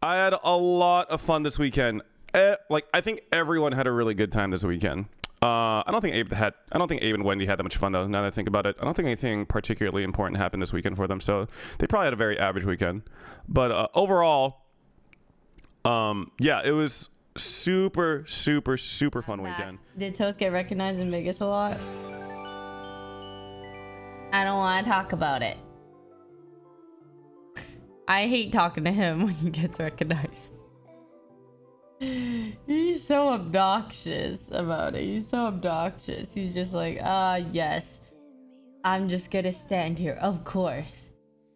I had a lot of fun this weekend. Like, I think everyone had a really good time this weekend. I don't think Abe and Wendy had that much fun though. Now that I think about it, I don't think anything particularly important happened this weekend for them. So they probably had a very average weekend. But overall, yeah, it was super fun weekend. Did Toast get recognized in Vegas a lot? I don't want to talk about it. I hate talking to him when he gets recognized. He's so obnoxious about it. He's so obnoxious. He's just like, yes. I'm just gonna stand here, of course.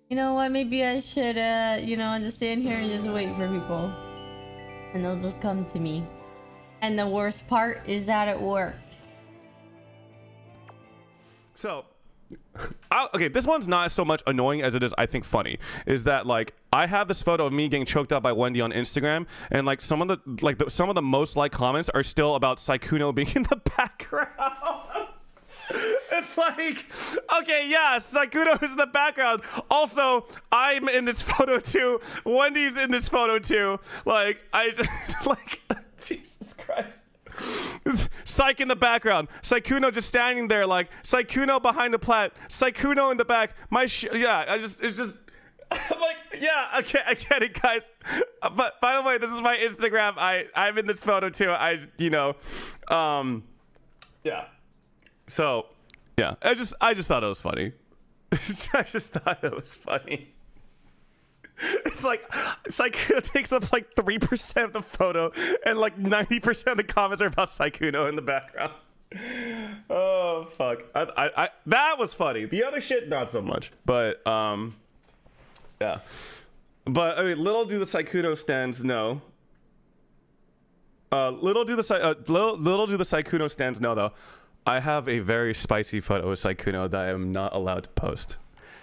You know what, maybe I should, you know, just stand here and just wait for people. And they'll just come to me. And the worst part is that it works. So, okay, this one's not so much annoying as it is, I think, funny. Is that, like, I have this photo of me getting choked up by Wendy on Instagram, and like some of the most liked comments are still about Sykkuno being in the background. It's like, okay, yeah, Sykkuno is in the background. Also, I'm in this photo too. Wendy's in this photo too. Like, I just like, Jesus Christ. Psych in the background. Sykkuno just standing there, like Sykkuno behind the plant. Sykkuno in the back. Yeah, it's just. I'm like, yeah, okay, I get it, guys. But by the way, this is my Instagram. I'm in this photo too. Yeah. So, yeah, I just thought it was funny. I just thought it was funny. It's like Sykkuno takes up like 3% of the photo, and like 90% of the comments are about Sykkuno in the background. Oh fuck! I that was funny. The other shit, not so much. But yeah. But I mean, little do the Sykkuno stands know. Little do the Sykkuno stands know though. I have a very spicy photo of Sykkuno that I am not allowed to post.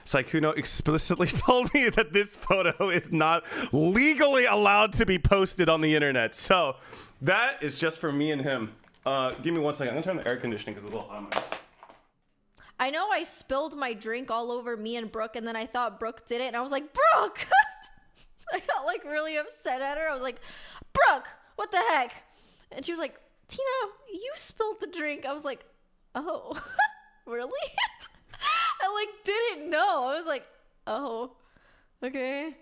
Sykkuno explicitly told me that this photo is not legally allowed to be posted on the internet. So that is just for me and him. Give me 1 second. I'm gonna turn the air conditioning because it's a little hot. I know I spilled my drink all over me and Brooke, and then I thought Brooke did it, and I was like, Brooke! I got like really upset at her. I was like, Brooke, what the heck? And she was like, Tina, you spilled the drink. I was like, oh, really? I like didn't know. I was like, oh, okay.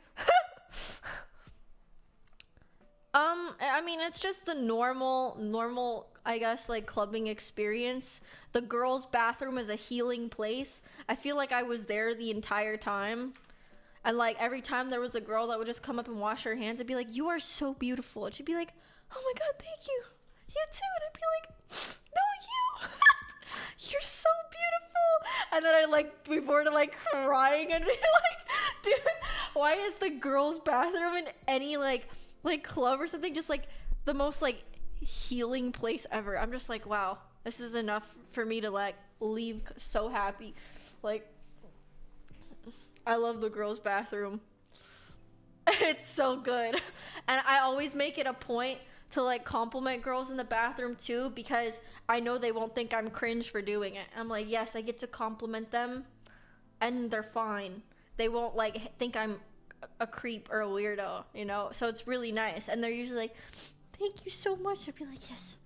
I mean, it's just the normal, I guess, like clubbing experience. The girls' bathroom is a healing place. I feel like I was there the entire time. And like every time there was a girl that would just come up and wash her hands, I'd be like, you are so beautiful. And she'd be like, oh my God, thank you. You too. And I'd be like, no, you. You're so beautiful. And then I like be bored of like crying and be like, dude, why is the girls' bathroom in any like club or something just like the most like healing place ever? I'm just like, wow, this is enough for me to like leave so happy. Like, I love the girls' bathroom. It's so good. And I always make it a point to like compliment girls in the bathroom too, because I know they won't think I'm cringe for doing it. I'm like, yes, I get to compliment them and they're fine. They won't like think I'm a creep or a weirdo, you know? So it's really nice. And they're usually like, thank you so much. I'd be like, yes.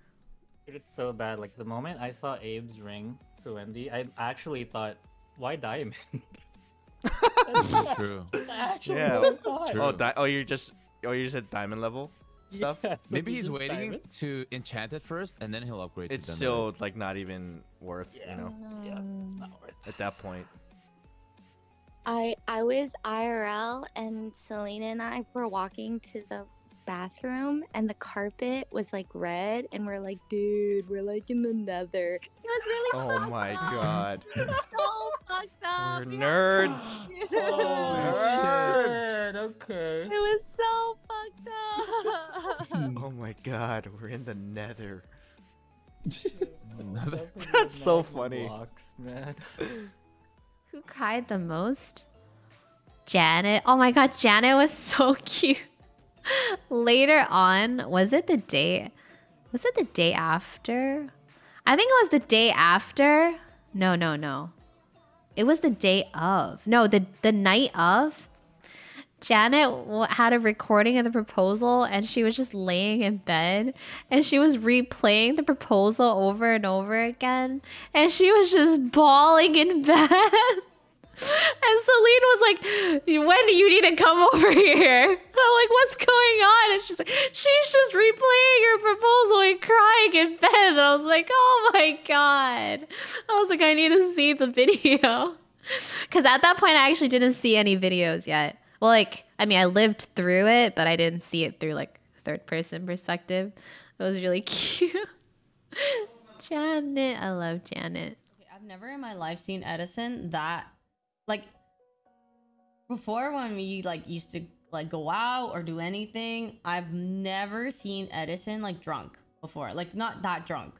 It's so bad. Like the moment I saw Abe's ring to Wendy, I actually thought, why diamond? That's true. Yeah. True. Oh, you're just at diamond level stuff. Yeah, so Maybe he's waiting diamond? to enchant it first, and then he'll upgrade. It's to still like not even worth, Yeah. you know, Yeah, it's not worth it. at that point. I was IRL, and Selena and I were walking to the bathroom, and the carpet was like red, and we're like, dude, we're like in the nether. It was really Oh fucked my up. god. So fucked up. We're Yeah. nerds. Oh, Nerds. shit. Okay. It was so fucked up. Oh my god, we're in the nether. Another. That's so funny. Blocks, man. Who cried the most? Janet. Oh my god, Janet was so cute. Later on, was it the day after? I think it was the day after. No. It was the day of. No, the night of. Janet had a recording of the proposal and she was just laying in bed and she was replaying the proposal over and over again and she was just bawling in bed. And Celine was like, Wendy, you need to come over here. And I'm like, what's going on? And she's like, she's just replaying her proposal and crying in bed. And I was like, oh my God. I was like, I need to see the video. Because at that point, I actually didn't see any videos yet. Well, like, I mean, I lived through it, but I didn't see it through like third person perspective. It was really cute. Janet, I love Janet. I've never in my life seen Edison that, like, before when we like used to like go out or do anything, I've never seen Edison like drunk before. Like, not that drunk.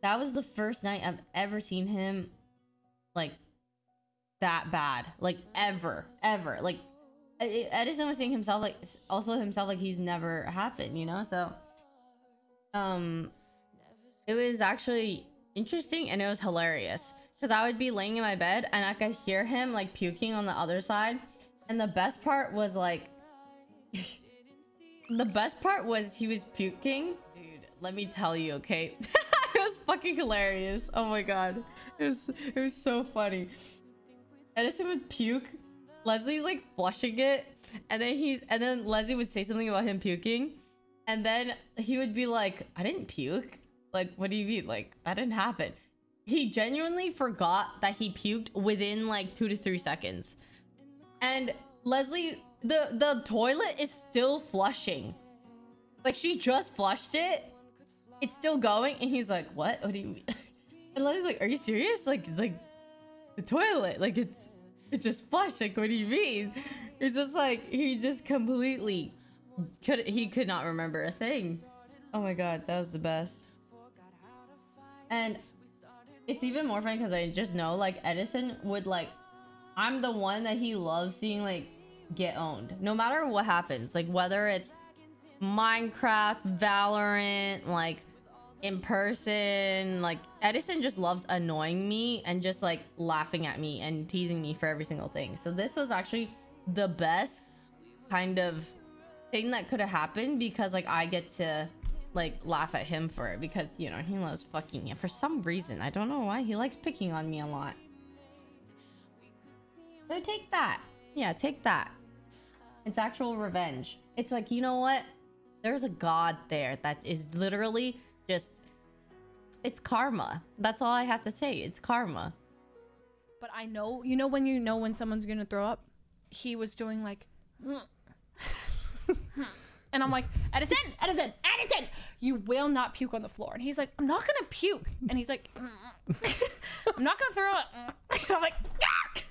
That was the first night I've ever seen him like that bad. Like, ever. Like, Edison was saying himself, like, also himself, like, he's never happened, you know? So, it was actually interesting and it was hilarious. Because I would be laying in my bed and I could hear him, like, puking on the other side. And the best part was, like... the best part was he was puking. Dude, let me tell you, okay? It was fucking hilarious. Oh my god. It was so funny. Edison would puke. Leslie's, like, flushing it. And then Leslie would say something about him puking. And then he would be like, I didn't puke. Like, what do you mean? Like, that didn't happen. He genuinely forgot that he puked within like 2 to 3 seconds. And Leslie, the toilet is still flushing. Like, she just flushed it. It's still going. And he's like, what? What do you mean? And Leslie's like, are you serious? Like, it's like the toilet. Like, it just flushed. Like, what do you mean? It's just like, he just completely could not remember a thing. Oh my god, that was the best. And it's even more funny because I just know, like, Edison would, like, I'm the one that he loves seeing, like, get owned. No matter what happens. Like, whether it's Minecraft, Valorant, like, in person. Like, Edison just loves annoying me and just, like, laughing at me and teasing me for every single thing. So this was actually the best kind of thing that could have happened because, like, I get to... like, laugh at him for it because, you know, he loves fucking me for some reason. I don't know why. He likes picking on me a lot. So take that. Yeah, take that. It's actual revenge. It's like, you know what? There's a god there that is literally just... it's karma. That's all I have to say. It's karma. But I know, you know when someone's gonna throw up? He was doing like... And I'm like, Edison, you will not puke on the floor. And he's like, I'm not gonna puke. And he's like, I'm not gonna throw up. And I'm like, ah!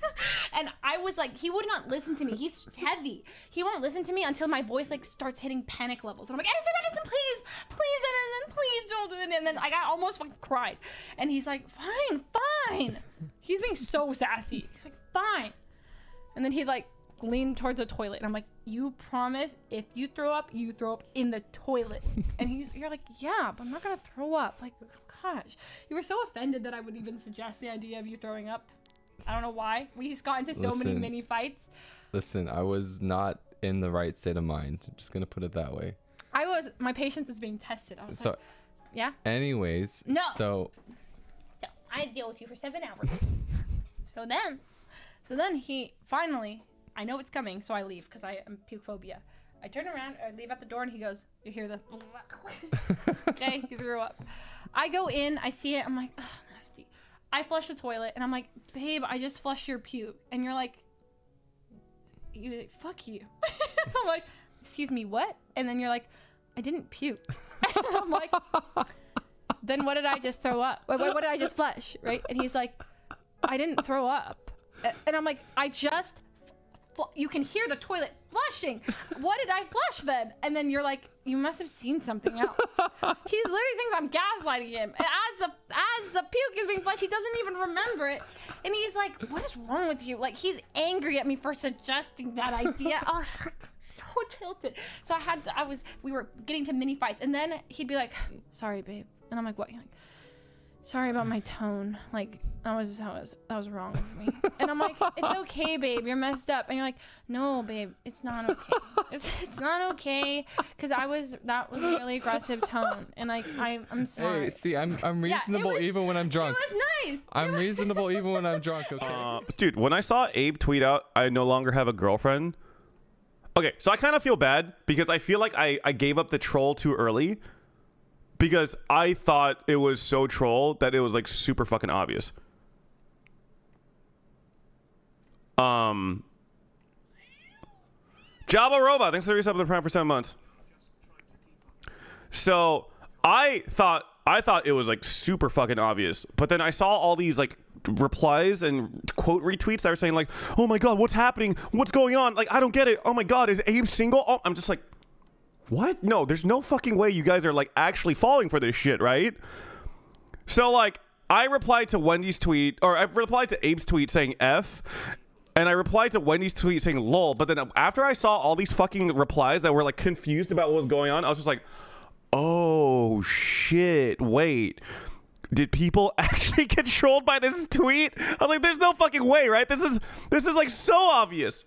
And I was like, he would not listen to me. He's heavy. He won't listen to me until my voice like starts hitting panic levels. And I'm like, Edison, please, Edison, please don't do it. And then I got almost fucking cried. And he's like, fine. He's being so sassy. He's like, fine. And then he like leaned towards the toilet. And I'm like, you promise if you throw up in the toilet. And you're like, yeah, but I'm not gonna throw up. Like, gosh, you were so offended that I would even suggest the idea of you throwing up. I don't know why. We just got into so many mini fights. Listen, I was not in the right state of mind. I'm just gonna put it that way. My patience is being tested. I was so, like, yeah. Anyways, no. So I deal with you for 7 hours. So then he finally, I know it's coming, so I leave because I am puke phobia. I turn around, I leave at the door, and he goes, you hear the okay, he threw up. I go in, I see it, I'm like, ugh, nasty. I flush the toilet, and I'm like, babe, I just flushed your puke. And you're like, fuck you. I'm like, excuse me, what? And then you're like, I didn't puke. And I'm like, then what did I just throw up? What did I just flush, right? And he's like, I didn't throw up. And I'm like, I just... you can hear the toilet flushing. What did I flush then? And then you're like, you must have seen something else. He's literally thinks I'm gaslighting him. And as the puke is being flushed, he doesn't even remember it. And he's like, what is wrong with you? Like, he's angry at me for suggesting that idea. Oh, so tilted. So we were getting to mini fights. And then he'd be like, sorry, babe. And I'm like, what? You're like, sorry about my tone. Like, that was wrong of me. And I'm like, it's okay, babe. You're messed up. And you're like, no, babe, it's not okay. It's not okay. Because that was a really aggressive tone. And like, I'm sorry. Hey, see, I'm reasonable even when I'm drunk. It was nice. I'm reasonable even when I'm drunk, okay? Dude, when I saw Abe tweet out, I no longer have a girlfriend. Okay, so I kind of feel bad because I feel like I gave up the troll too early because I thought it was so troll that it was like super fucking obvious. Java Robot, thanks for the resub to the Prime for 7 months. So I thought it was like super fucking obvious, but then I saw all these like replies and quote retweets that were saying like, oh my god, what's happening, what's going on, like I don't get it, oh my god, is Abe single? Oh, I'm just like, what? No, there's no fucking way you guys are like actually falling for this shit, right? So like I replied to Wendy's tweet, or I replied to Abe's tweet saying F, and I replied to Wendy's tweet saying lol, but then after I saw all these fucking replies that were like confused about what was going on, I was just like, oh shit, wait, did people actually get trolled by this tweet? I was like, there's no fucking way, right? This is like so obvious.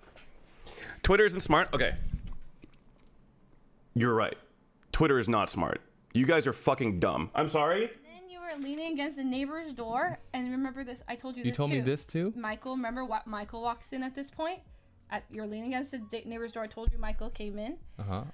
Twitter isn't smart. Okay, you're right, Twitter is not smart. You guys are fucking dumb. I'm sorry. Then you were leaning against the neighbor's door, and remember this, I told you this too. You told me this too? Michael, remember what Michael walks in at this point? You're leaning against the neighbor's door. I told you Michael came in.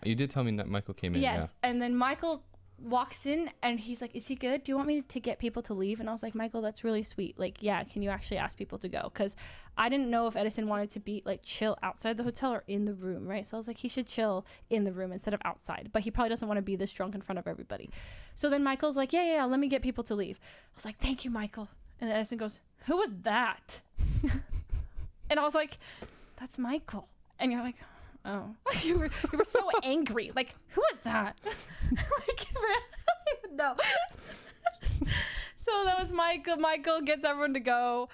You did tell me that Michael came in. Yes, yeah. And then Michael walks in and he's like, is he good? Do you want me to get people to leave? And I was like, Michael, that's really sweet. Like, yeah, can you actually ask people to go? Because I didn't know if Edison wanted to be like chill outside the hotel or in the room, right? So I was like, he should chill in the room instead of outside. But he probably doesn't want to be this drunk in front of everybody. So then Michael's like, yeah, let me get people to leave. I was like, thank you, Michael. And then Edison goes, who was that? And I was like, that's Michael. And you're like, oh, you were so angry. Like, who was that? Like, I don't even know. So that was Michael. Michael gets everyone to go.